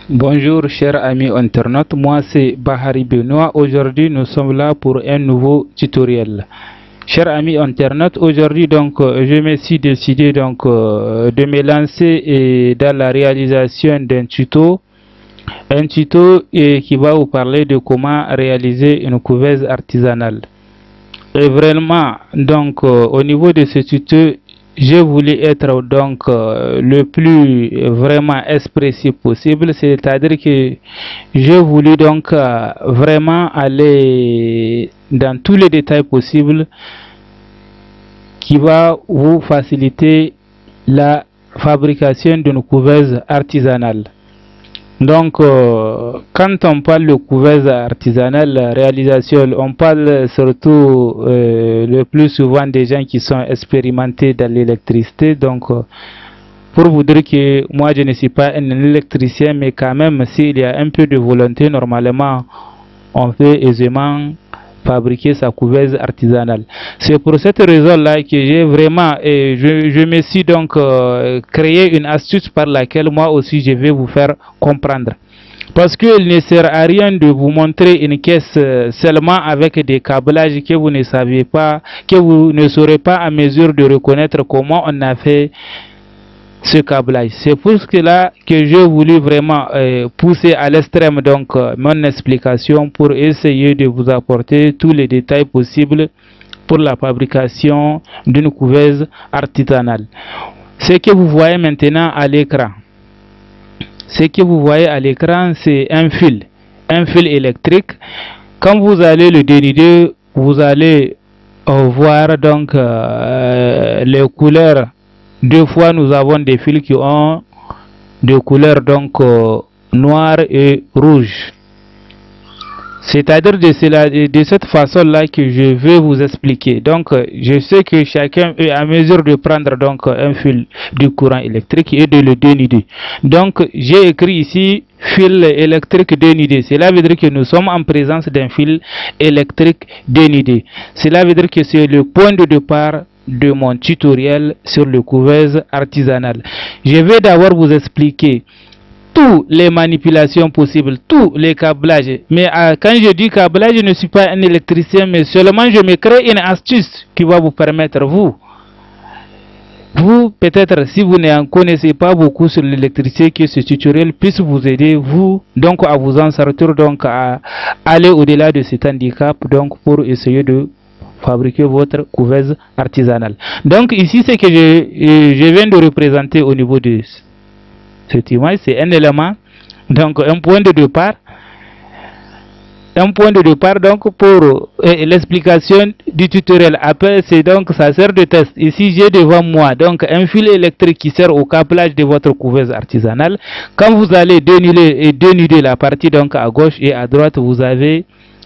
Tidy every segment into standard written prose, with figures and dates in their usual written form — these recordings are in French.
Bonjour chers amis internautes, moi c'est Bahari Benoît. Aujourd'hui nous sommes là pour un nouveau tutoriel. Chers amis internautes, aujourd'hui donc je me suis décidé donc de me lancer dans la réalisation d'un tuto. Un tuto qui va vous parler de comment réaliser une couveuse artisanale. Et vraiment donc au niveau de ce tuto, j'ai voulu être donc le plus vraiment expressif possible, c'est-à-dire que j'ai voulu donc vraiment aller dans tous les détails possibles qui va vous faciliter la fabrication d'une couveuse artisanale. Donc quand on parle de couveuse artisanale, réalisation, on parle surtout le plus souvent des gens qui sont expérimentés dans l'électricité. Donc pour vous dire que moi je ne suis pas un électricien, mais quand même s'il y a un peu de volonté, normalement on peut aisément fabriquer sa couveuse artisanale. C'est pour cette raison là que j'ai vraiment je me suis donc créé une astuce par laquelle moi aussi je vais vous faire comprendre, parce qu'il ne sert à rien de vous montrer une caisse seulement avec des câblages que vous ne savez pas, que vous ne serez pas à mesure de reconnaître comment on a fait ce câblage. C'est pour cela que j'ai voulu vraiment pousser à l'extrême donc mon explication pour essayer de vous apporter tous les détails possibles pour la fabrication d'une couveuse artisanale. Ce que vous voyez maintenant à l'écran, c'est un fil électrique. Quand vous allez le dénuder, vous allez voir donc les couleurs. Deux fois nous avons des fils qui ont des couleurs donc noir et rouge. C'est-à-dire de cette façon là que je vais vous expliquer. Donc je sais que chacun est à mesure de prendre donc un fil du courant électrique et de le dénuder. Donc j'ai écrit ici fil électrique dénudé. Cela veut dire que nous sommes en présence d'un fil électrique dénudé. Cela veut dire que c'est le point de départ de mon tutoriel sur le couveuse artisanale. Je vais d'abord vous expliquer toutes les manipulations possibles, tous les câblages. Mais quand je dis câblage, je ne suis pas un électricien, mais seulement je me crée une astuce qui va vous permettre, vous peut-être si vous n'en connaissez pas beaucoup sur l'électricité, que ce tutoriel puisse vous aider, vous donc à vous en sortir, donc à aller au-delà de cet handicap, donc pour essayer de fabriquer votre couveuse artisanale. Donc ici c'est que je viens de représenter au niveau de cette image, c'est un élément, donc un point de départ donc pour l'explication du tutoriel. Après c'est donc ça sert de test. Ici j'ai devant moi donc un fil électrique qui sert au câblage de votre couveuse artisanale. Quand vous allez dénuder la partie donc à gauche et à droite, vous avez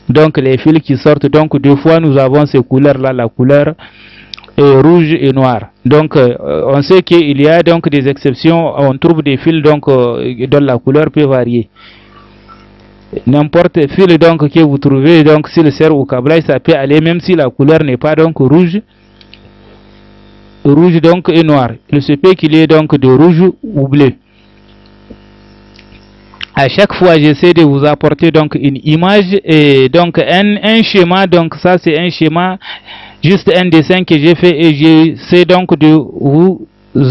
donc les fils qui sortent. Donc deux fois nous avons ces couleurs là, la couleur rouge et noir. Donc on sait qu'il y a donc des exceptions, on trouve des fils donc dont la couleur peut varier. N'importe fil donc que vous trouvez, donc s'il sert au câblage, ça peut aller même si la couleur n'est pas donc rouge donc et noir. Il se peut qu'il y ait donc de rouge ou bleu. À chaque fois j'essaie de vous apporter donc une image et donc un schéma. Donc ça c'est un schéma, juste un dessin que j'ai fait, et j'essaie donc de vous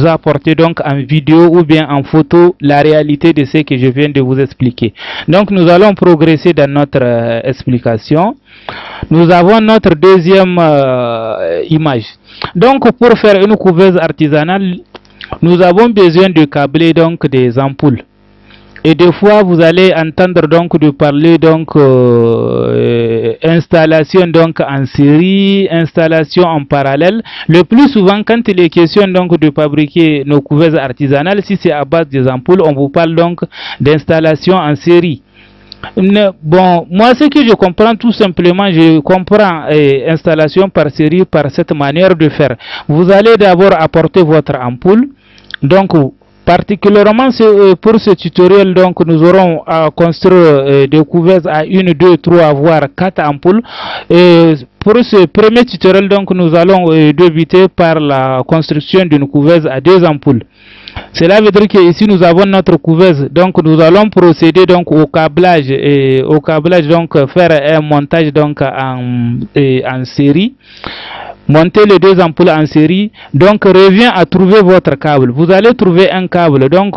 apporter donc en vidéo ou bien en photo la réalité de ce que je viens de vous expliquer. Donc nous allons progresser dans notre explication. Nous avons notre deuxième image. Donc pour faire une couveuse artisanale, nous avons besoin de câbler donc des ampoules. Et des fois vous allez entendre donc de parler donc installation donc en série, installation en parallèle. Le plus souvent quand il est question donc de fabriquer nos couveuses artisanales, si c'est à base des ampoules, on vous parle donc d'installation en série. Bon, moi ce que je comprends tout simplement, je comprends installation par série par cette manière de faire. Vous allez d'abord apporter votre ampoule, donc Particulièrement pour ce tutoriel, donc nous aurons à construire des couverts à 1, 2, 3 voire 4 ampoules. Et pour ce premier tutoriel, donc nous allons débuter par la construction d'une couverture à 2 ampoules. Cela veut dire que ici nous avons notre couveuse, donc nous allons procéder donc au câblage donc faire un montage donc en série. Montez les 2 ampoules en série, donc revient à trouver votre câble. Vous allez trouver un câble donc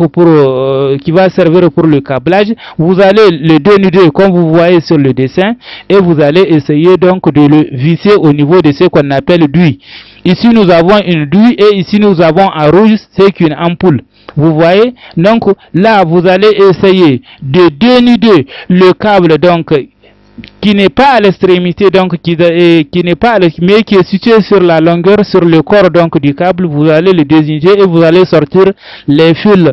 qui va servir pour le câblage. Vous allez le dénuder comme vous voyez sur le dessin et vous allez essayer donc de le visser au niveau de ce qu'on appelle douille. Ici nous avons une douille et ici nous avons en rouge c'est qu'une ampoule. Vous voyez, donc là vous allez essayer de dénuder le câble donc qui n'est pas à l'extrémité, donc qui n'est pas mais qui est situé sur la longueur, sur le corps donc du câble. Vous allez le dénuder et vous allez sortir les fils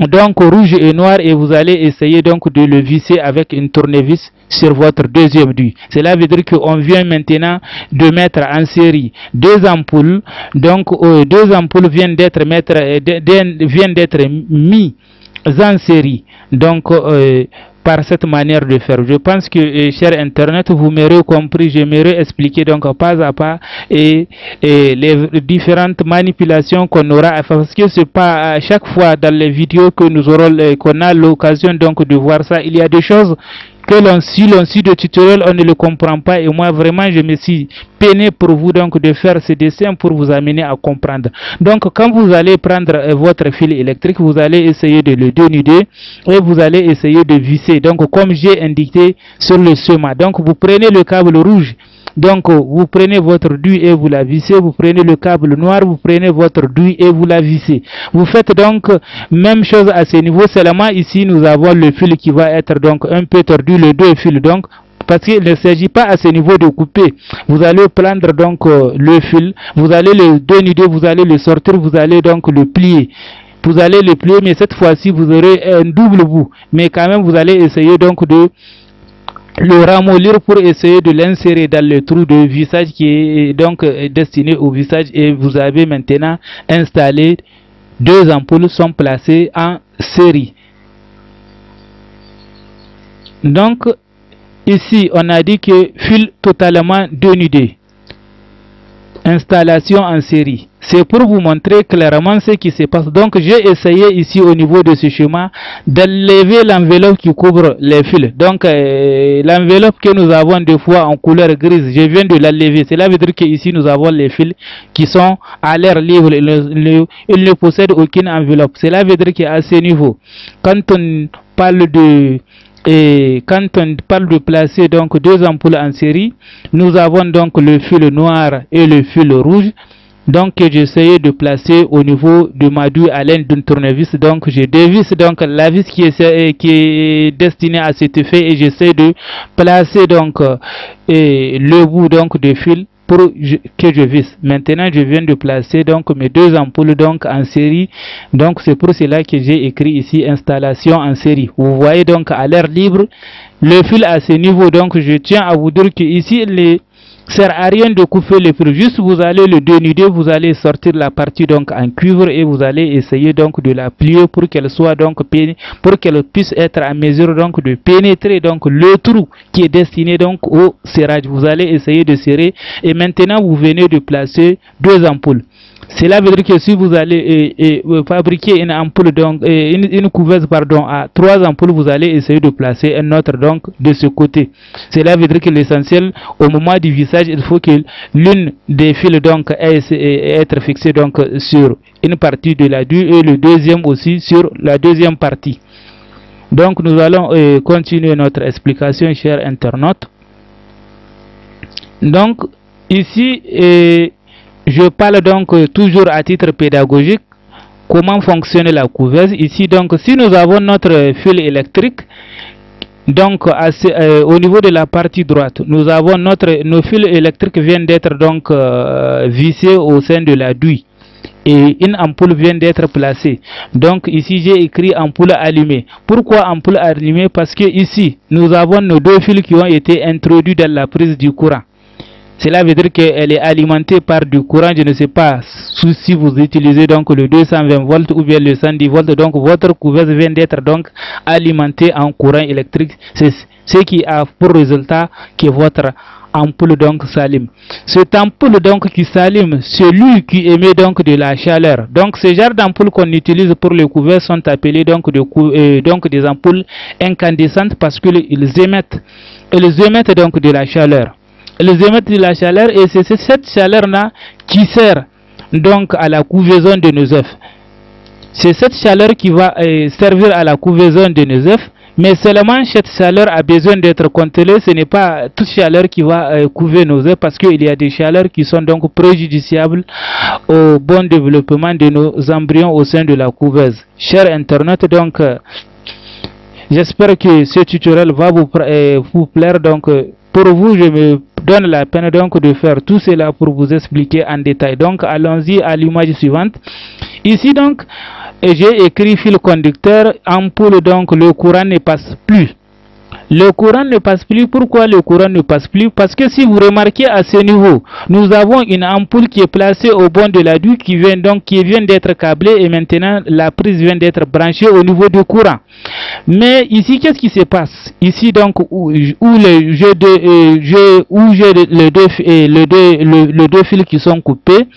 donc rouge et noir et vous allez essayer donc de le visser avec une tournevis sur votre deuxième douille. Cela veut dire qu'on vient maintenant de mettre en série 2 ampoules, donc 2 ampoules viennent d'être mis en série, donc par cette manière de faire. Je pense que, cher Internet, vous m'aurez compris. J'aimerais expliquer donc pas à pas et les différentes manipulations qu'on aura à faire, parce que c'est pas à chaque fois dans les vidéos que nous aurons qu'on a l'occasion donc de voir ça. Il y a des choses que l'on suit de tutoriel, on ne le comprend pas, et moi vraiment je me suis peiné pour vous donc de faire ce dessin pour vous amener à comprendre. Donc quand vous allez prendre votre fil électrique, vous allez essayer de le dénuder et vous allez essayer de visser, donc comme j'ai indiqué sur le schéma. Donc vous prenez le câble rouge, donc vous prenez votre douille et vous la vissez, vous prenez le câble noir, vous prenez votre douille et vous la vissez. Vous faites donc même chose à ce niveau, seulement ici nous avons le fil qui va être donc un peu tordu, les 2 fils donc, parce qu'il ne s'agit pas à ce niveau de couper. Vous allez prendre donc le fil, vous allez le dénuder, vous allez le sortir, vous allez donc le plier. Vous allez le plier, mais cette fois-ci vous aurez un double bout, mais quand même vous allez essayer donc de le ramollir pour essayer de l'insérer dans le trou de vissage qui est donc destiné au visage, et vous avez maintenant installé 2 ampoules sont placées en série. Donc ici on a dit que fil totalement dénudé, installation en série. C'est pour vous montrer clairement ce qui se passe. Donc j'ai essayé ici au niveau de ce schéma d'enlever l'enveloppe qui couvre les fils. Donc l'enveloppe que nous avons des fois en couleur grise, je viens de l'enlever. Cela veut dire que ici nous avons les fils qui sont à l'air libre. Ils ne possèdent aucune enveloppe. Cela veut dire qu'à ce niveau, quand on parle de placer donc 2 ampoules en série, nous avons donc le fil noir et le fil rouge, donc que j'essayais de placer au niveau de ma douille à l'aide d'une tournevis. Donc je dévisse donc la vis qui est destinée à cet effet et j'essaie de placer donc le bout donc de fil pour que je visse. Maintenant je viens de placer donc mes 2 ampoules donc en série, donc c'est pour cela que j'ai écrit ici installation en série. Vous voyez donc à l'air libre le fil à ce niveau. Donc je tiens à vous dire que ici il sert à rien de couper le fil, juste vous allez le dénuder, vous allez sortir la partie donc en cuivre et vous allez essayer donc de la plier pour qu'elle soit donc pour qu'elle puisse être à mesure donc de pénétrer donc le trou qui est destiné donc au serrage. Vous allez essayer de serrer et maintenant vous venez de placer 2 ampoules. Cela veut dire que si vous allez fabriquer une ampoule donc une couverture pardon à 3 ampoules, vous allez essayer de placer un autre donc de ce côté. Cela veut dire que l'essentiel au moment du vissage, il faut que l'une des fils donc être fixée donc sur une partie de la douille et le deuxième aussi sur la deuxième partie. Donc nous allons continuer notre explication, chers internautes. Donc ici je parle donc toujours à titre pédagogique comment fonctionne la couveuse. Ici donc si nous avons notre fil électrique, donc au niveau de la partie droite nous avons nos fils électriques viennent d'être donc vissés au sein de la douille et une ampoule vient d'être placée. Donc ici j'ai écrit ampoule allumée. Pourquoi ampoule allumée? Parce que ici nous avons nos 2 fils qui ont été introduits dans la prise du courant. Cela veut dire qu'elle est alimentée par du courant, je ne sais pas si vous utilisez donc le 220 volts ou bien le 110 volts, donc votre couveuse vient d'être donc alimentée en courant électrique. C'est ce qui a pour résultat que votre ampoule donc s'allume. Cette ampoule donc qui s'allume, celui qui émet donc de la chaleur. Donc ces genres d'ampoules qu'on utilise pour les couverts sont appelés donc des ampoules incandescentes parce qu'ils émettent donc de la chaleur. Ils émettent de la chaleur et c'est cette chaleur-là qui sert donc à la couvaison de nos œufs. C'est cette chaleur qui va servir à la couvaison de nos œufs. Mais seulement cette chaleur a besoin d'être contrôlée. Ce n'est pas toute chaleur qui va couver nos œufs parce qu'il y a des chaleurs qui sont donc préjudiciables au bon développement de nos embryons au sein de la couveuse. Chers internautes, donc j'espère que ce tutoriel va vous plaire. Donc pour vous, je me donne la peine donc de faire tout cela pour vous expliquer en détail. Donc allons-y à l'image suivante. Ici donc j'ai écrit fil conducteur, ampoule, donc le courant ne passe plus. Le courant ne passe plus. Pourquoi le courant ne passe plus? Parce que si vous remarquez à ce niveau, nous avons une ampoule qui est placée au bord de la douille qui vient d'être câblée et maintenant la prise vient d'être branchée au niveau du courant. Mais ici, qu'est-ce qui se passe? Ici donc où j'ai les deux fils qui sont coupés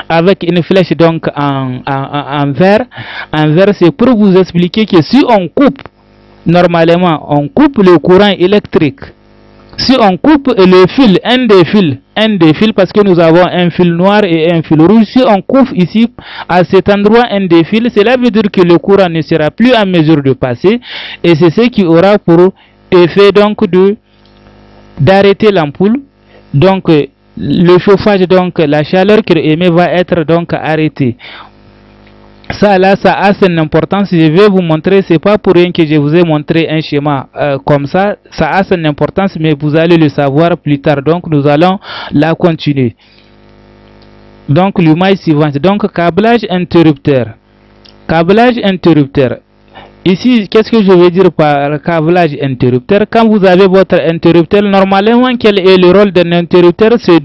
avec une flèche donc en vert. C'est pour vous expliquer que si on coupe, normalement on coupe le courant électrique. Si on coupe le fil, un des fils, parce que nous avons un fil noir et un fil rouge, si on coupe ici à cet endroit un des fils, cela veut dire que le courant ne sera plus en mesure de passer et c'est ce qui aura pour effet donc d'arrêter l'ampoule. Donc le chauffage, donc la chaleur qu'il émet va être donc arrêtée. Ça là, ça a son importance. Je vais vous montrer, c'est pas pour rien que je vous ai montré un schéma comme ça. Ça a son importance, mais vous allez le savoir plus tard. Donc nous allons la continuer. Donc l'image suivante. Donc câblage interrupteur. Câblage interrupteur. Ici, qu'est-ce que je veux dire par câblage interrupteur? Quand vous avez votre interrupteur, normalement, quel est le rôle d'un interrupteur? C'est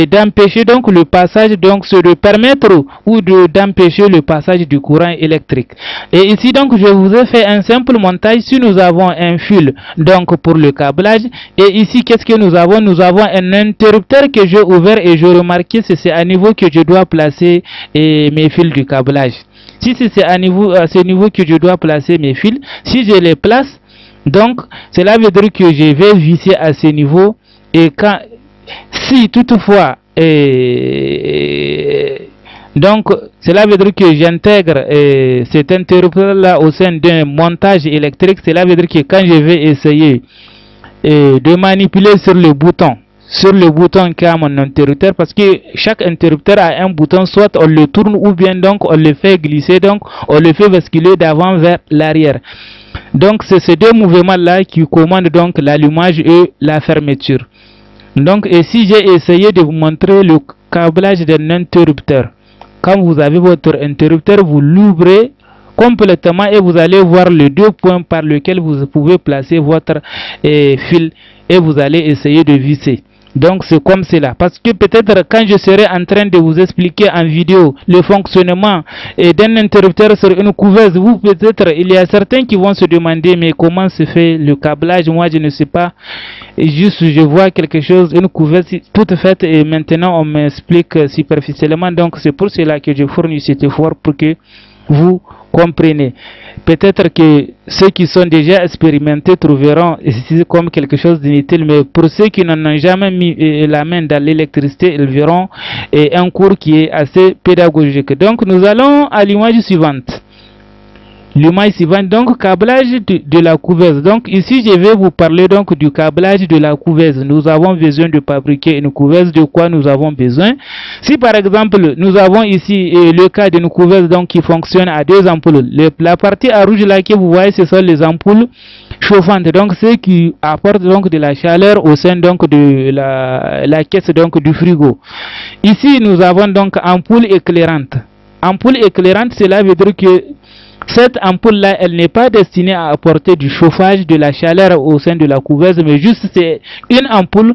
d'empêcher donc le passage, donc c'est de permettre ou d'empêcher le passage du courant électrique. Et ici, donc, je vous ai fait un simple montage. Si nous avons un fil, donc, pour le câblage, et ici, qu'est-ce que nous avons? Nous avons un interrupteur que j'ai ouvert et je remarque que c'est à niveau que je dois placer mes fils du câblage. Si c'est à ce niveau que je dois placer mes fils, si je les place, donc cela veut dire que je vais visser à ce niveau. Et quand, si toutefois, donc cela veut dire que j'intègre cet interrupteur là au sein d'un montage électrique. Cela veut dire que quand je vais essayer de manipuler sur le bouton qui a mon interrupteur, parce que chaque interrupteur a un bouton, soit on le tourne ou bien donc on le fait glisser, donc on le fait basculer d'avant vers l'arrière. Donc c'est ces deux mouvements là qui commandent donc l'allumage et la fermeture. Donc et si j'ai essayé de vous montrer le câblage d'un interrupteur, quand vous avez votre interrupteur, vous l'ouvrez complètement et vous allez voir les deux points par lesquels vous pouvez placer votre fil et vous allez essayer de visser. Donc c'est comme cela, parce que peut-être quand je serai en train de vous expliquer en vidéo le fonctionnement d'un interrupteur sur une couveuse, vous peut-être il y a certains qui vont se demander mais comment se fait le câblage. Moi je ne sais pas, juste je vois quelque chose, une couveuse toute faite et maintenant on m'explique superficiellement. Donc c'est pour cela que je fournis cet effort pour que vous comprenez. Peut-être que ceux qui sont déjà expérimentés trouveront ici comme quelque chose d'inutile, mais pour ceux qui n'en ont jamais mis la main dans l'électricité, ils verront un cours qui est assez pédagogique. Donc nous allons à l'image suivante. L'image suivante, donc câblage de la couveuse. Donc ici je vais vous parler donc du câblage de la couveuse. Nous avons besoin de fabriquer une couveuse. De quoi nous avons besoin? Si par exemple nous avons ici le cas d'une couveuse donc qui fonctionne à deux ampoules, la partie à rouge là que vous voyez, ce sont les ampoules chauffantes, donc ceux qui apportent donc de la chaleur au sein donc de la caisse donc du frigo. Ici nous avons donc ampoule éclairante. Ampoule éclairante, cela veut dire que cette ampoule-là, elle n'est pas destinée à apporter du chauffage, de la chaleur au sein de la couveuse, mais juste c'est une ampoule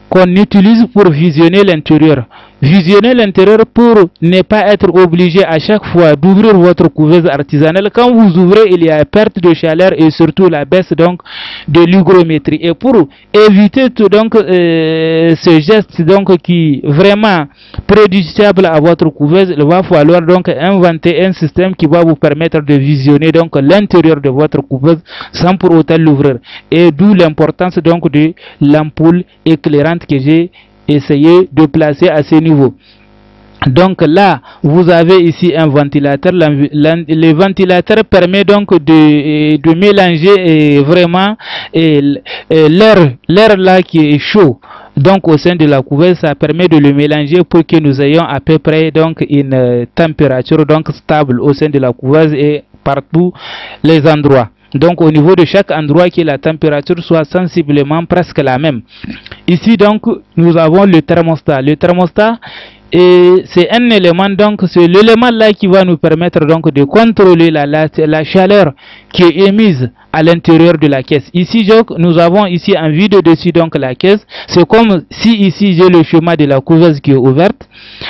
qu'on utilise pour visionner l'intérieur. Visionner l'intérieur pour ne pas être obligé à chaque fois d'ouvrir votre couveuse artisanale. Quand vous ouvrez, il y a perte de chaleur et surtout la baisse donc de l'hygrométrie. Et pour éviter tout donc ce geste donc qui est vraiment préjudiciable à votre couveuse, il va falloir donc inventer un système qui va vous permettre de visionner donc l'intérieur de votre couveuse sans pour autant l'ouvrir. Et d'où l'importance donc de l'ampoule éclairante que j'ai essayé de placer à ce niveau. Donc là, vous avez ici un ventilateur. Le ventilateur permet donc de mélanger vraiment l'air là qui est chaud. Donc au sein de la couveuse, ça permet de le mélanger pour que nous ayons à peu près donc une température donc stable au sein de la couveuse et partout les endroits. Donc au niveau de chaque endroit, que la température soit sensiblement presque la même. Ici donc nous avons le thermostat. Le thermostat, c'est un élément, donc c'est l'élément là qui va nous permettre donc de contrôler la chaleur qui est émise à l'intérieur de la caisse. Ici donc, nous avons ici en vue de dessus donc la caisse. C'est comme si ici j'ai le schéma de la couveuse qui est ouverte.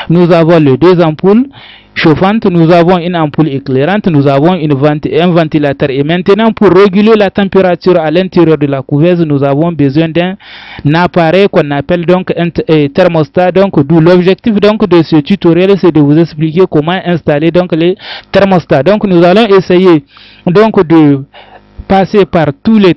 Nous avons les deux ampoules chauffante, nous avons une ampoule éclairante, nous avons un ventilateur. Et maintenant, pour réguler la température à l'intérieur de la couveuse, nous avons besoin d'un appareil qu'on appelle donc un thermostat. Donc, d'où l'objectif donc de ce tutoriel, c'est de vous expliquer comment installer donc les thermostats. Donc, nous allons essayer donc de passer par tous les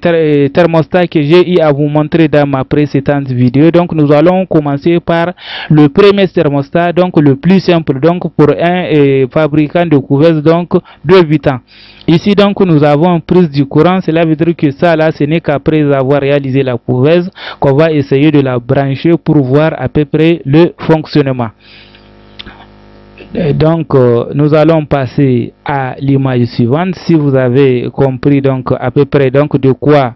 thermostats que j'ai eu à vous montrer dans ma précédente vidéo. Donc nous allons commencer par le premier thermostat, donc le plus simple donc pour un fabricant de couveuse donc de 8 ans. Ici donc nous avons une prise du courant. Cela veut dire que ça là, ce n'est qu'après avoir réalisé la couveuse qu'on va essayer de la brancher pour voir à peu près le fonctionnement. Donc nous allons passer à l'image suivante. Si vous avez compris donc à peu près donc de quoi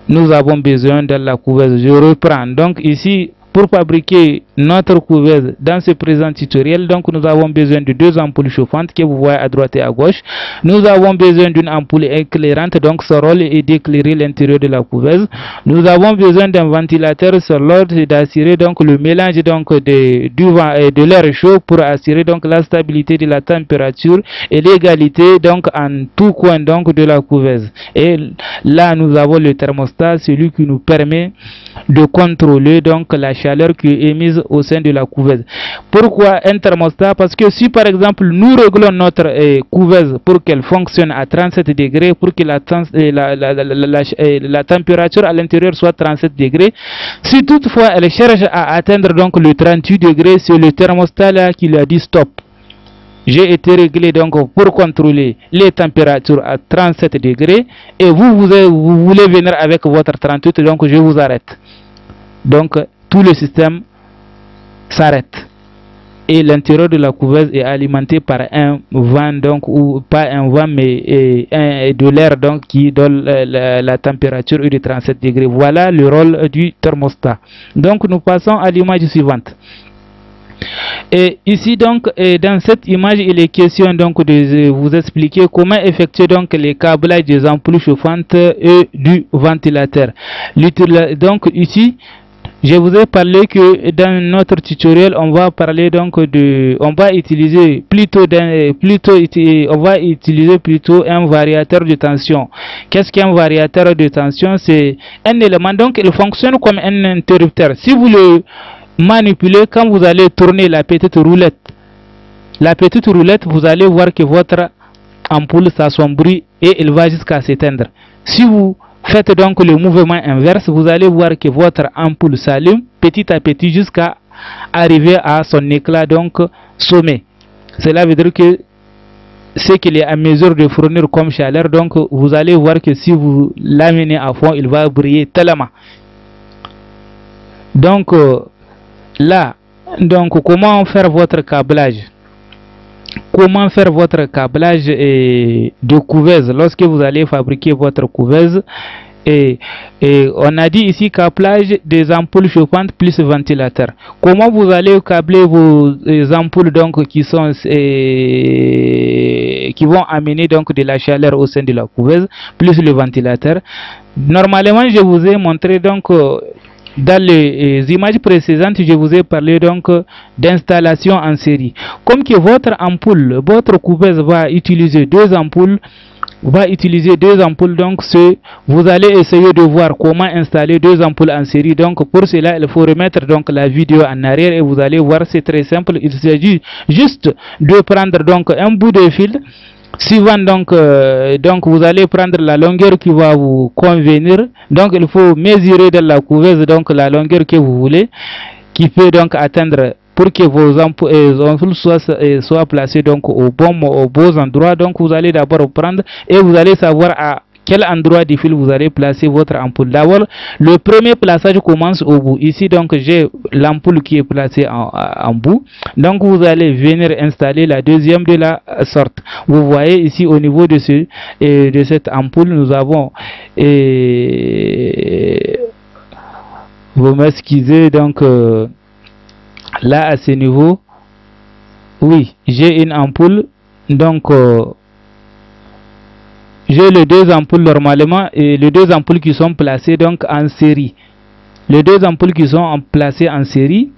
nous avons besoin dans la couveuse, je reprends. Donc ici, pour fabriquer notre couveuse dans ce présent tutoriel, donc nous avons besoin de deux ampoules chauffantes que vous voyez à droite et à gauche. Nous avons besoin d'une ampoule éclairante, donc son rôle est d'éclairer l'intérieur de la couveuse. Nous avons besoin d'un ventilateur sur l'ordre d'assurer donc le mélange donc de l'air chaud pour assurer donc la stabilité de la température et l'égalité donc en tout coin donc de la couveuse. Et là nous avons le thermostat, celui qui nous permet de contrôler donc la chaleur qui est émise au sein de la couveuse. Pourquoi un thermostat? Parce que si par exemple nous réglons notre couveuse pour qu'elle fonctionne à 37 degrés, pour que la température à l'intérieur soit 37 degrés, si toutefois elle cherche à atteindre donc le 38 degrés, c'est le thermostat là qui lui a dit stop. J'ai été réglé donc pour contrôler les températures à 37 degrés et vous voulez venir avec votre 38, donc je vous arrête. Donc tout le système s'arrête et l'intérieur de la couveuse est alimenté par un vent, donc ou pas un vent mais de l'air donc qui donne la température de 37 degrés. Voilà le rôle du thermostat. Donc nous passons à l'image suivante. Et ici donc dans cette image il est question donc de vous expliquer comment effectuer donc les câblages des ampoules chauffantes et du ventilateur. Donc ici je vous ai parlé que dans notre tutoriel on va parler donc on va utiliser plutôt un variateur de tension. Qu'est-ce qu'un variateur de tension? C'est un élément, donc il fonctionne comme un interrupteur. Si vous le manipulez, quand vous allez tourner la petite roulette, vous allez voir que votre ampoule s'assombrit et il va jusqu'à s'éteindre. Si vous faites donc le mouvement inverse, vous allez voir que votre ampoule s'allume petit à petit jusqu'à arriver à son éclat donc sommet. Cela veut dire que ce qu'il est à mesure de fournir comme chaleur, donc vous allez voir que si vous l'amenez à fond, il va briller tellement. Donc là, donc comment faire votre câblage? Comment faire votre câblage de couveuse lorsque vous allez fabriquer votre couveuse? Et on a dit ici câblage des ampoules chauffantes plus ventilateur. Comment vous allez câbler vos ampoules donc qui vont amener donc de la chaleur au sein de la couveuse plus le ventilateur? Normalement je vous ai montré donc dans les images précédentes, je vous ai parlé donc d'installation en série. Comme que votre ampoule, votre couveuse va utiliser deux ampoules, donc vous allez essayer de voir comment installer deux ampoules en série. Donc pour cela, il faut remettre donc la vidéo en arrière et vous allez voir, c'est très simple. Il s'agit juste de prendre donc un bout de fil. Suivant donc vous allez prendre la longueur qui va vous convenir. Donc il faut mesurer dans la couveuse donc la longueur que vous voulez, qui peut donc atteindre pour que vos ampoules soient placées donc aux beaux endroits. Donc vous allez d'abord prendre et vous allez savoir à quel endroit du fil vous allez placer votre ampoule. D'abord, le premier plaçage commence au bout. Ici, donc, j'ai l'ampoule qui est placée en bout. Donc, vous allez venir installer la deuxième de la sorte. Vous voyez ici, au niveau de cette ampoule, nous avons... vous m'excusez, donc, là, à ce niveau, oui, j'ai une ampoule, donc... j'ai les deux ampoules normalement et les deux ampoules qui sont placées donc en série. Les deux ampoules qui sont placées en série.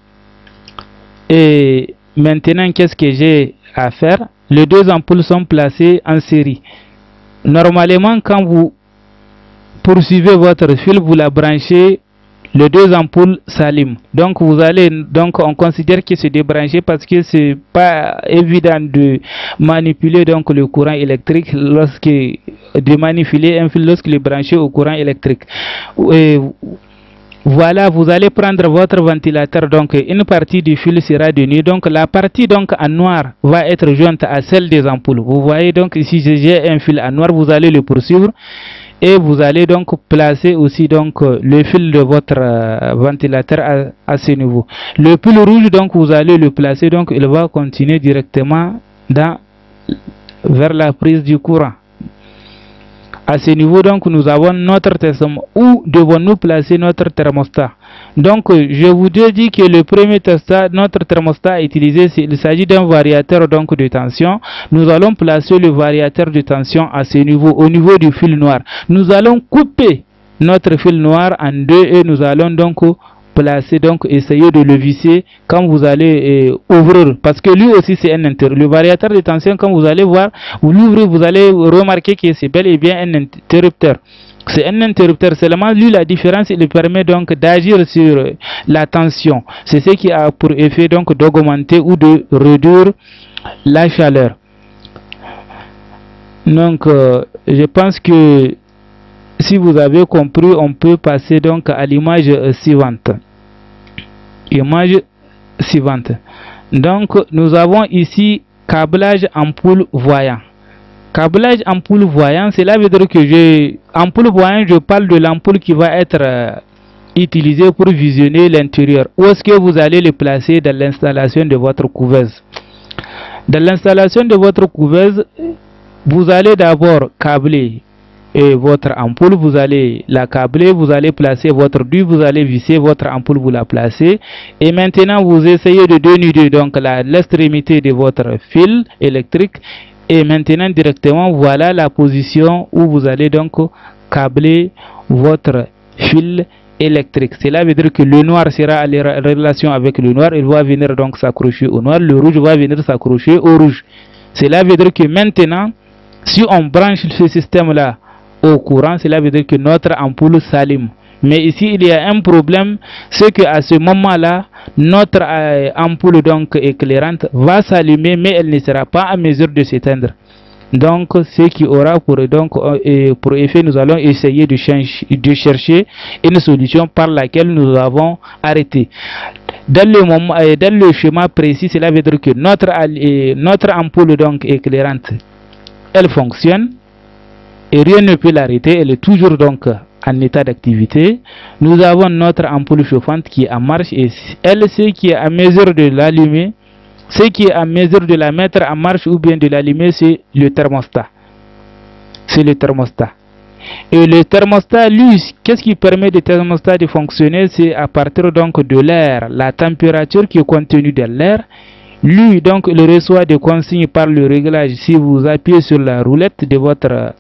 Et maintenant, qu'est-ce que j'ai à faire? Les deux ampoules sont placées en série. Normalement, quand vous poursuivez votre fil, vous la branchez, les deux ampoules s'allument. Donc on considère que c'est débranché parce que c'est pas évident de manipuler donc le courant électrique de manipuler un fil lorsqu'il est branché au courant électrique. Et voilà, vous allez prendre votre ventilateur, donc une partie du fil sera de nuit, donc la partie donc en noir va être jointe à celle des ampoules. Vous voyez donc ici j'ai un fil en noir, vous allez le poursuivre. Et vous allez donc placer aussi donc le fil de votre ventilateur à ce niveau. Le fil rouge, donc vous allez le placer, donc il va continuer directement vers la prise du courant. À ce niveau, donc nous avons notre thermostat. Où devons-nous placer notre thermostat? Donc je vous ai dit que le premier notre thermostat utilisé, il s'agit d'un variateur donc de tension. Nous allons placer le variateur de tension à ce niveau, au niveau du fil noir. Nous allons couper notre fil noir en deux et nous allons donc placer, donc essayer de le visser quand vous allez ouvrir, parce que lui aussi c'est un interrupteur. Le variateur de tension, quand vous allez voir, vous l'ouvrez, vous allez remarquer que c'est bel et bien un interrupteur. C'est un interrupteur, seulement lui la différence, il permet donc d'agir sur la tension. C'est ce qui a pour effet donc d'augmenter ou de réduire la chaleur. Donc je pense que si vous avez compris, on peut passer donc à l'image suivante. Image suivante. Donc nous avons ici câblage ampoule voyant. Câblage ampoule voyant, cela veut dire que ampoule voyant, je parle de l'ampoule qui va être utilisée pour visionner l'intérieur. Où est-ce que vous allez le placer dans l'installation de votre couveuse? Dans l'installation de votre couveuse, vous allez d'abord câbler votre ampoule, vous allez la câbler, vous allez placer votre duit, vous allez visser votre ampoule, vous la placez, et maintenant vous essayez de dénuder donc l'extrémité de votre fil électrique, et maintenant directement voilà la position où vous allez donc câbler votre fil électrique. Cela veut dire que le noir sera en relation avec le noir, il va venir donc s'accrocher au noir, le rouge va venir s'accrocher au rouge. Cela veut dire que maintenant, si on branche ce système là au courant, cela veut dire que notre ampoule s'allume. Mais ici il y a un problème, c'est que à ce moment là notre ampoule donc éclairante va s'allumer, mais elle ne sera pas en mesure de s'éteindre. Donc ce qui aura pour effet, nous allons essayer de chercher une solution par laquelle nous avons arrêté. Dans le schéma précis, cela veut dire que notre ampoule donc éclairante, elle fonctionne et rien ne peut l'arrêter, elle est toujours donc en état d'activité. Nous avons notre ampoule chauffante qui est en marche et elle, ce qui est à mesure de l'allumer, ce qui est à mesure de la mettre en marche ou bien de l'allumer, c'est le thermostat. C'est le thermostat. Et le thermostat, lui, qu'est-ce qui permet le thermostat de fonctionner? C'est à partir donc de l'air, la température qui est contenue dans l'air. Lui, donc, il reçoit des consignes par le réglage. Si vous appuyez sur la roulette de votre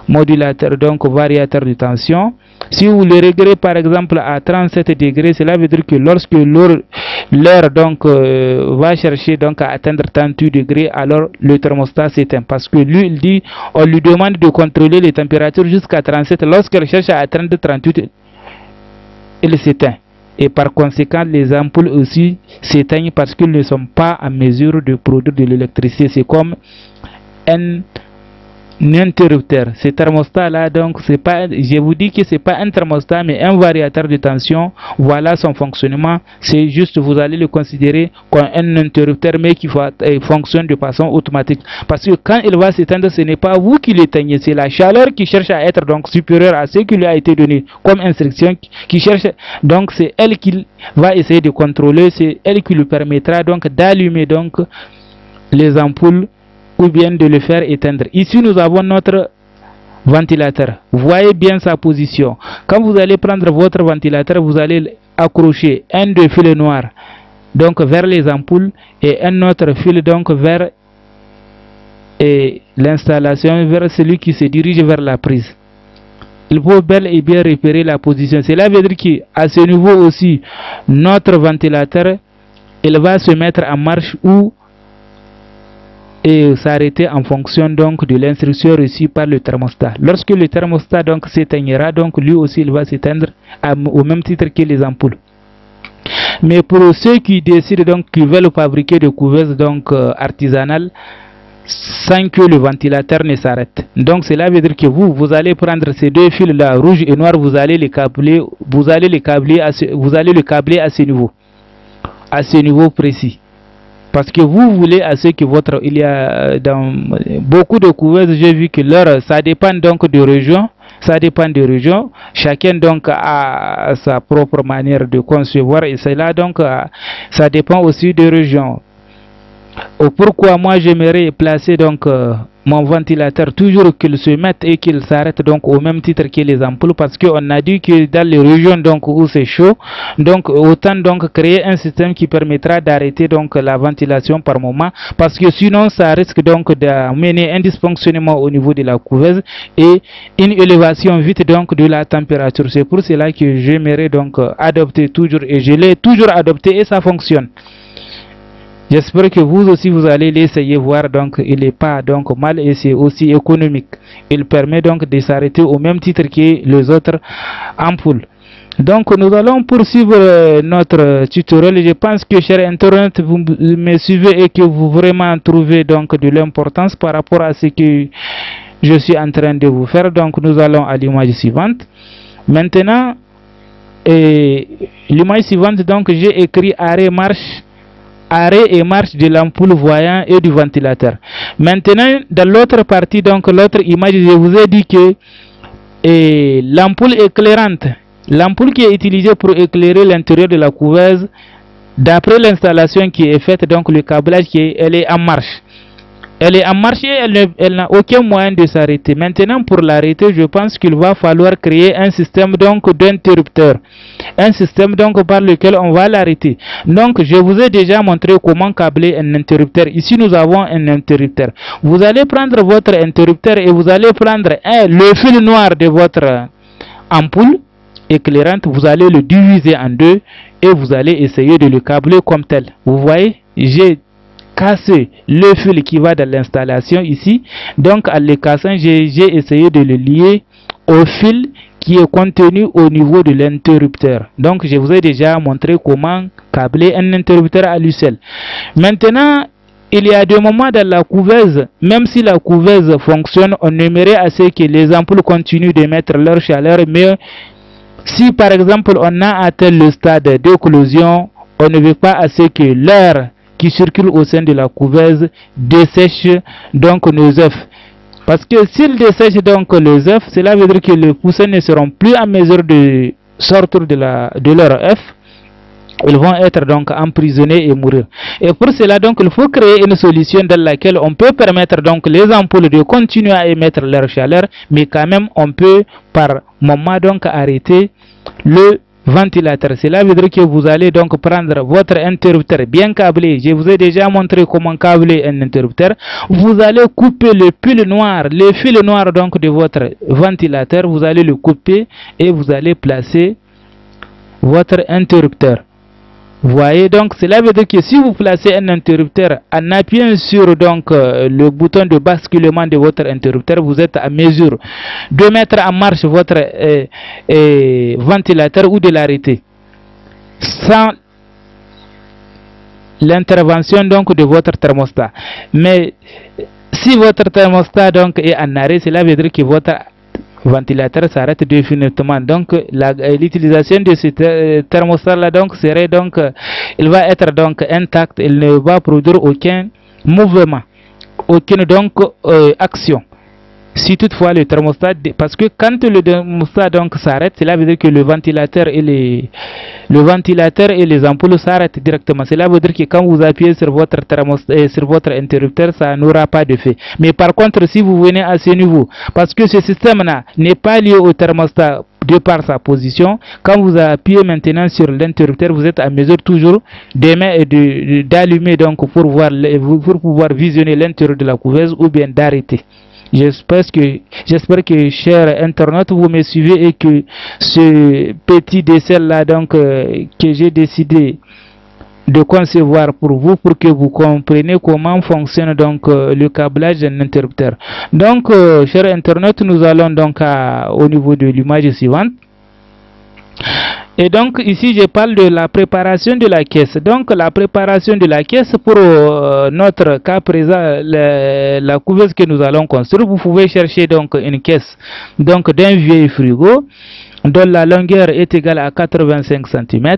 modulateur, donc variateur de tension, Si vous le réglez par exemple à 37 degrés, cela veut dire que lorsque l'heure donc va chercher donc à atteindre 38 degrés, alors le thermostat s'éteint, parce que lui il dit, on lui demande de contrôler les températures jusqu'à 37. Lorsqu'elle cherche à atteindre 38, il s'éteint. Et par conséquent, les ampoules aussi s'éteignent parce qu'ils ne sont pas en mesure de produire de l'électricité. C'est comme un interrupteur. Ce thermostat là, donc c'est pas, je vous dis que c'est pas un thermostat mais un variateur de tension. Voilà son fonctionnement. C'est juste, vous allez le considérer comme un interrupteur mais qui fonctionne de façon automatique, parce que quand il va s'éteindre, ce n'est pas vous qui l'éteignez, c'est la chaleur qui cherche à être donc supérieure à ce qui lui a été donné comme instruction, qui cherche, donc c'est elle qui va essayer de contrôler, c'est elle qui lui permettra donc d'allumer donc les ampoules ou bien de le faire éteindre. Ici nous avons notre ventilateur. Vous voyez bien sa position. Quand vous allez prendre votre ventilateur, vous allez accrocher un de fils noirs donc vers les ampoules et un autre fil donc vers l'installation, vers celui qui se dirige vers la prise. Il faut bel et bien repérer la position. Cela veut dire qu'à ce niveau aussi, notre ventilateur, il va se mettre en marche ou et s'arrêter en fonction donc de l'instruction reçue par le thermostat. Lorsque le thermostat donc s'éteignera, donc lui aussi il va s'éteindre au même titre que les ampoules. Mais pour ceux qui décident donc qui veulent fabriquer des couveuses donc artisanales sans que le ventilateur ne s'arrête, donc cela veut dire que vous allez prendre ces deux fils là, rouge et noir, vous allez le câbler à ce niveau précis. Parce que vous voulez à ce que votre, il y a dans beaucoup de couveuses, j'ai vu que ça dépend donc de région, chacun donc a sa propre manière de concevoir, et cela donc ça dépend aussi de région. Pourquoi moi j'aimerais placer donc mon ventilateur toujours qu'il se mette et qu'il s'arrête donc au même titre que les ampoules, parce qu'on a dit que dans les régions donc où c'est chaud, donc autant donc créer un système qui permettra d'arrêter donc la ventilation par moment, parce que sinon ça risque donc d'amener un dysfonctionnement au niveau de la couveuse et une élévation vite donc de la température. C'est pour cela que j'aimerais donc adopter toujours, et je l'ai toujours adopté et ça fonctionne. J'espère que vous aussi vous allez l'essayer, voir donc il n'est pas donc mal et c'est aussi économique. Il permet donc de s'arrêter au même titre que les autres ampoules. Donc nous allons poursuivre notre tutoriel. Je pense que chers internautes, vous me suivez et que vous vraiment trouvez donc de l'importance par rapport à ce que je suis en train de vous faire. Donc nous allons à l'image suivante. Maintenant, l'image suivante, donc j'ai écrit arrêt et marche de l'ampoule voyant et du ventilateur. Maintenant, dans l'autre partie, donc l'autre image, je vous ai dit que l'ampoule éclairante, l'ampoule qui est utilisée pour éclairer l'intérieur de la couveuse, d'après l'installation qui est faite, donc le câblage elle est en marche. Elle est en marche et elle n'a aucun moyen de s'arrêter. Maintenant, pour l'arrêter, je pense qu'il va falloir créer un système donc d'interrupteur. Un système donc par lequel on va l'arrêter. Donc, je vous ai déjà montré comment câbler un interrupteur. Ici, nous avons un interrupteur. Vous allez prendre votre interrupteur et vous allez prendre le fil noir de votre ampoule éclairante. Vous allez le diviser en deux et vous allez essayer de le câbler comme tel. Vous voyez, j'ai casser le fil qui va dans l'installation ici, donc en le cassant j'ai essayé de le lier au fil qui est contenu au niveau de l'interrupteur. Donc je vous ai déjà montré comment câbler un interrupteur à lui seul. Maintenant, il y a des moments dans la couveuse, même si la couveuse fonctionne, on aimerait assez que les ampoules continuent de mettre leur chaleur, mais si par exemple on a atteint le stade d'éclosion, on ne veut pas assez que l'air qui circule au sein de la couveuse dessèche donc nos œufs. Parce que s'il dessèche donc les œufs, cela veut dire que les poussins ne seront plus en mesure de sortir de leur œuf. Ils vont être donc emprisonnés et mourir. Et pour cela donc il faut créer une solution dans laquelle on peut permettre donc les ampoules de continuer à émettre leur chaleur, mais quand même on peut par moment donc arrêter le ventilateur. Cela veut dire que vous allez donc prendre votre interrupteur bien câblé. Je vous ai déjà montré comment câbler un interrupteur. Vous allez couper le fil noir donc de votre ventilateur. Vous allez le couper et vous allez placer votre interrupteur. Voyez, donc cela veut dire que si vous placez un interrupteur en appuyant sur donc le bouton de basculement de votre interrupteur, vous êtes à mesure de mettre en marche votre ventilateur ou de l'arrêter sans l'intervention donc de votre thermostat. Mais si votre thermostat donc est en arrêt, cela veut dire que votre ventilateur s'arrête définitivement. Donc l'utilisation de ce thermostat là donc serait donc il va être donc intact, il ne va produire aucun mouvement, aucune donc action. Si toutefois le thermostat, parce que quand le thermostat donc s'arrête, cela veut dire que le ventilateur et les ampoules s'arrêtent directement. Cela veut dire que quand vous appuyez sur votre thermostat, sur votre interrupteur, ça n'aura pas d'effet. Mais par contre, si vous venez à ce niveau, parce que ce système-là n'est pas lié au thermostat de par sa position, quand vous appuyez maintenant sur l'interrupteur, vous êtes à mesure toujours d'allumer donc pour pouvoir visionner l'intérieur de la couveuse ou bien d'arrêter. J'espère que chers internautes vous me suivez et que ce petit dessin là donc que j'ai décidé de concevoir pour vous, pour que vous compreniez comment fonctionne donc le câblage d'un interrupteur. Donc chers internautes, nous allons donc au niveau de l'image suivante. Et donc ici je parle de la préparation de la caisse. Donc la préparation de la caisse pour notre cas présent, la couveuse que nous allons construire, vous pouvez chercher donc une caisse donc d'un vieil frigo dont la longueur est égale à 85 cm,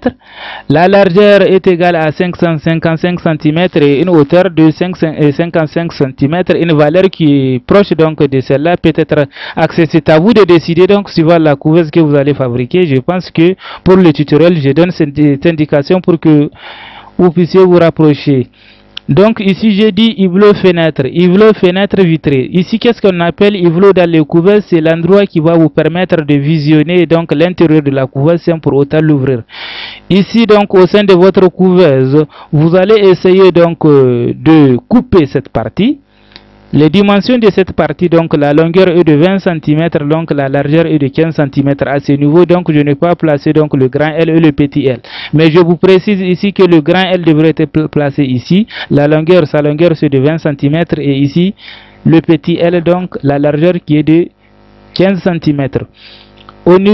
la largeur est égale à 555 cm et une hauteur de 55 cm, une valeur qui est proche donc de celle-là peut être accessible. C'est à vous de décider donc suivant la couveuse que vous allez fabriquer. Je pense que pour le tutoriel, je donne cette indication pour que vous puissiez vous rapprocher. Donc ici j'ai dit hublot fenêtre vitré. Ici qu'est-ce qu'on appelle hublot dans les couveuses? C'est l'endroit qui va vous permettre de visionner donc l'intérieur de la couveuse sans pour autant l'ouvrir. Ici donc au sein de votre couveuse, vous allez essayer donc de couper cette partie. Les dimensions de cette partie, donc la longueur est de 20 cm, donc la largeur est de 15 cm. À ce niveau, donc je n'ai pas placé donc le grand L et le petit L. Mais je vous précise ici que le grand L devrait être placé ici. Sa longueur c'est de 20 cm et ici le petit L, donc la largeur qui est de 15 cm.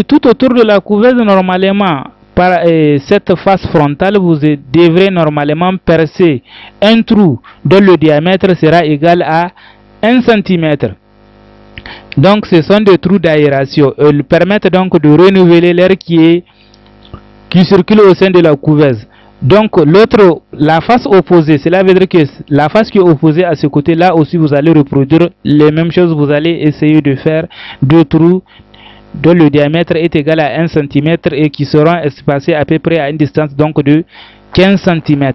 Tout autour de la couveuse, normalement, par cette face frontale, vous devrez normalement percer un trou dont le diamètre sera égal à 1 cm. Donc ce sont des trous d'aération. Ils permettent donc de renouveler l'air qui circule au sein de la couveuse. Donc la face opposée, cela veut dire que la face qui est opposée à ce côté-là aussi, vous allez reproduire les mêmes choses. Vous allez essayer de faire deux trous dont le diamètre est égal à 1 cm et qui seront espacés à peu près à une distance donc de 15 cm.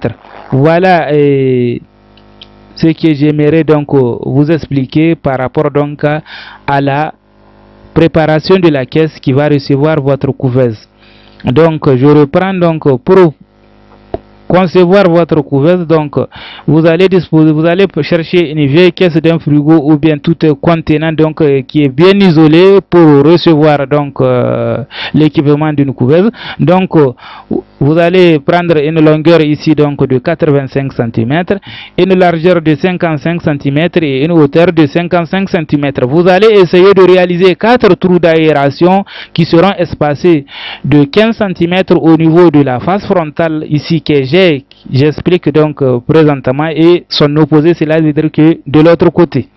Voilà ce que j'aimerais donc vous expliquer par rapport donc à la préparation de la caisse qui va recevoir votre couveuse. Donc je reprends donc pour concevoir votre couveuse. Donc vous allez chercher une vieille caisse d'un frigo ou bien tout contenant donc qui est bien isolé pour recevoir donc l'équipement d'une couveuse. Donc vous allez prendre une longueur ici donc de 85 cm, une largeur de 55 cm et une hauteur de 55 cm. Vous allez essayer de réaliser 4 trous d'aération qui seront espacés de 15 cm au niveau de la face frontale ici que j'explique donc présentement, et son opposé, cela veut dire que de l'autre côté.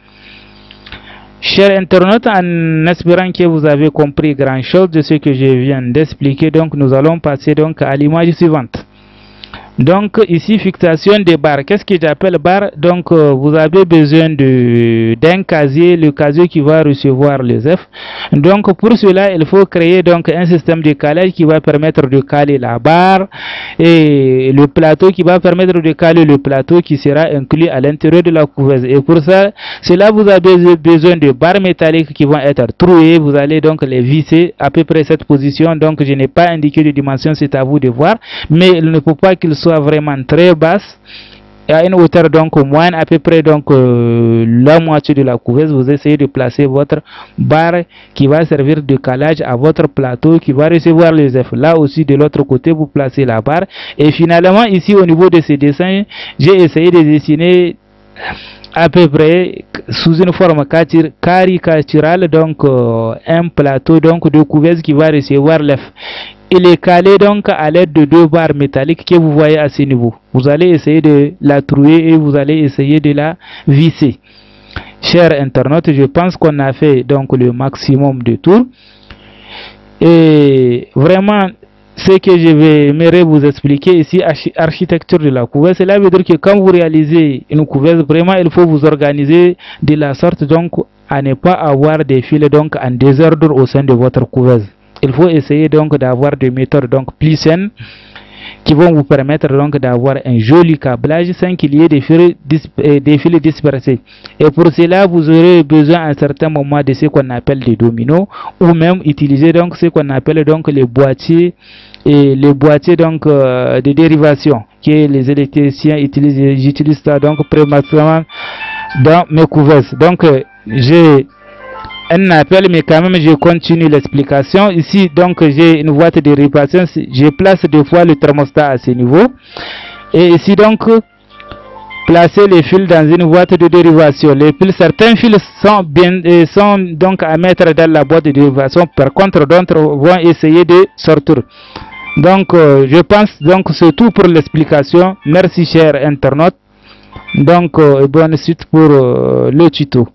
Chers internautes, en espérant que vous avez compris grand chose de ce que je viens d'expliquer, donc nous allons passer donc à l'image suivante. Donc ici fixation des barres. Qu'est-ce que j'appelle barre? Donc vous avez besoin d'un casier, le casier qui va recevoir les F. Donc pour cela il faut créer donc un système de calage qui va permettre de caler la barre et le plateau qui va permettre de caler le plateau qui sera inclus à l'intérieur de la couveuse. Et pour cela vous avez besoin de barres métalliques qui vont être trouées. Vous allez donc les visser à peu près cette position. Donc je n'ai pas indiqué de dimension, c'est à vous de voir, mais il ne faut pas qu'il soit vraiment très basse, à une hauteur donc moyenne, à peu près donc la moitié de la couveuse. Vous essayez de placer votre barre qui va servir de calage à votre plateau qui va recevoir les F. Là aussi de l'autre côté vous placez la barre. Et finalement ici au niveau de ces dessins, j'ai essayé de dessiner à peu près sous une forme caricaturale donc un plateau donc de couveuse qui va recevoir l'F. Il est calé donc à l'aide de deux barres métalliques que vous voyez à ce niveau. Vous allez essayer de la trouver et vous allez essayer de la visser. Chers internautes, je pense qu'on a fait donc le maximum de tours. Et vraiment, ce que j'aimerais vous expliquer ici, architecture de la couveuse, cela veut dire que quand vous réalisez une couveuse, vraiment il faut vous organiser de la sorte donc à ne pas avoir des fils donc en désordre au sein de votre couveuse. Il faut essayer donc d'avoir des méthodes donc plus saines qui vont vous permettre donc d'avoir un joli câblage sans qu'il y ait des fils dispersés. Et pour cela, vous aurez besoin à un certain moment de ce qu'on appelle des dominos, ou même utiliser donc ce qu'on appelle donc les boîtiers et les boîtiers donc de dérivation que les électriciens utilisent. J'utilise ça donc prématurément dans mes couveuses. Donc j'ai un appel, mais quand même je continue l'explication. Ici donc j'ai une boîte de dérivation, je place deux fois le thermostat à ce niveau, et ici donc placer les fils dans une boîte de dérivation. Les fils, certains fils sont donc à mettre dans la boîte de dérivation, par contre d'autres vont essayer de sortir. Donc je pense donc c'est tout pour l'explication. Merci chers internautes, donc bonne suite pour le tuto.